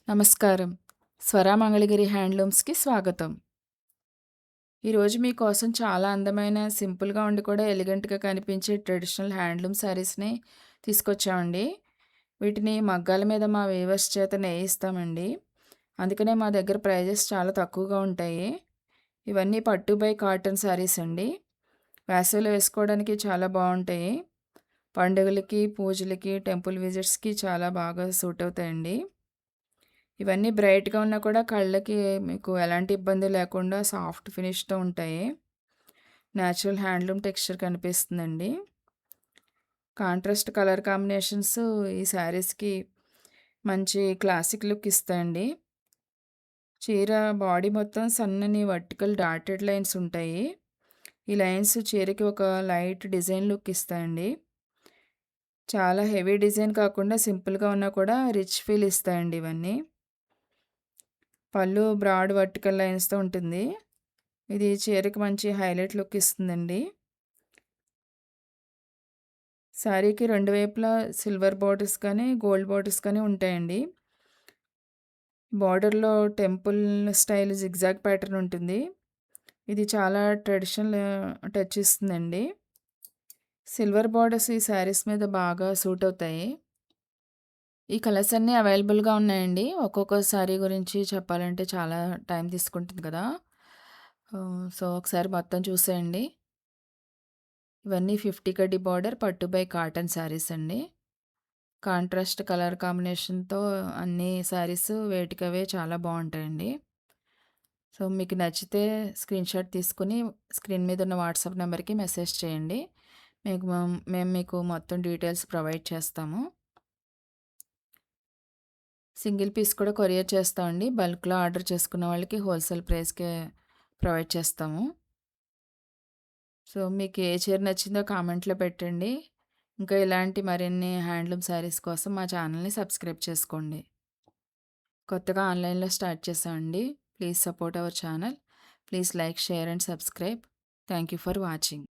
నమస్కారం. స్వరా మంగళగిరి హ్యాండ్లూమ్స్‌కి స్వాగతం. ఈరోజు మీకోసం చాలా అందమైన, సింపుల్‌గా ఉండి కూడా ఎలిగెంట్‌గా కనిపించే ట్రెడిషనల్ హ్యాండ్లూమ్ శారీస్‌ని తీసుకొచ్చామండి. వీటిని మగ్గాల మీద మా వీవర్స్ చేత నేయిస్తామండి. అందుకనే మా దగ్గర ప్రైజెస్ చాలా తక్కువగా ఉంటాయి. ఇవన్నీ పట్టు బై కాటన్ శారీస్ అండి. వేసవిలో వేసుకోవడానికి చాలా బావుంటాయి. పండుగలకి, పూజలకి, టెంపుల్ విజిట్స్‌కి చాలా బాగా సూట్ అవుతాయండి. ఇవన్నీ బ్రైట్‌గా ఉన్నా కూడా కళ్ళకి మీకు ఎలాంటి ఇబ్బంది లేకుండా సాఫ్ట్ ఫినిష్‌తో ఉంటాయి. నేచురల్ హ్యాండ్లూమ్ టెక్స్చర్ కనిపిస్తుందండి. కాంట్రాస్ట్ కలర్ కాంబినేషన్స్ ఈ శారీస్‌కి మంచి క్లాసిక్ లుక్ ఇస్తాయండి. చీర బాడీ మొత్తం సన్నని వర్టికల్ డాటెడ్ లైన్స్ ఉంటాయి. ఈ లైన్స్ చీరకి ఒక లైట్ డిజైన్ లుక్ ఇస్తాయండి. చాలా హెవీ డిజైన్ కాకుండా సింపుల్‌గా ఉన్నా కూడా రిచ్ ఫీల్ ఇస్తాయండి ఇవన్నీ. పళ్ళు బ్రాడ్ వర్టికల్ లైన్స్‌తో ఉంటుంది. ఇది చీరకి మంచి హైలైట్ లుక్ ఇస్తుందండి. శారీకి రెండు వైపులా సిల్వర్ బార్డర్స్ కానీ, గోల్డ్ బార్డర్స్ కానీ ఉంటాయండి. బార్డర్‌లో టెంపుల్ స్టైల్ జిగ్‌జాగ్ ప్యాటర్న్ ఉంటుంది. ఇది చాలా ట్రెడిషనల్ టచ్ ఇస్తుందండి. సిల్వర్ బార్డర్స్ ఈ శారీస్ మీద బాగా సూట్ అవుతాయి. ఈ కలర్స్ అన్నీ అవైలబుల్‌గా ఉన్నాయండి. ఒక్కొక్క శారీ గురించి చెప్పాలంటే చాలా టైం తీసుకుంటుంది కదా! సో, ఒకసారి మొత్తం చూసేయండి. ఇవన్నీ 50 కడ్డీ బార్డర్ పట్టు బై కాటన్ శారీస్ అండి. కాంట్రాస్ట్ కలర్ కాంబినేషన్‌తో అన్ని శారీస్ వేటికవే చాలా బావుంటాయండి. సో, మీకు నచ్చితే స్క్రీన్‌షాట్ తీసుకొని స్క్రీన్ మీద ఉన్న వాట్సాప్ నంబర్‌కి మెసేజ్ చేయండి. మేము మీకు మొత్తం డీటెయిల్స్ ప్రొవైడ్ చేస్తాము. సింగిల్ పీస్ కూడా కొరియర్ చేస్తామండి. బల్క్‌లో ఆర్డర్ చేసుకున్న వాళ్ళకి హోల్‌సేల్ ప్రైస్‌కే ప్రొవైడ్ చేస్తాము. సో, మీకు ఏ చీర నచ్చిందో కామెంట్‌లో పెట్టండి. ఇంకా ఇలాంటి మరిన్ని హ్యాండ్లూమ్ శారీస్ కోసం మా ఛానల్‌ని సబ్స్క్రైబ్ చేసుకోండి. కొత్తగా ఆన్‌లైన్‌లో స్టార్ట్ చేశామండి. Please support our channel. Please like, share and subscribe. Thank you for watching.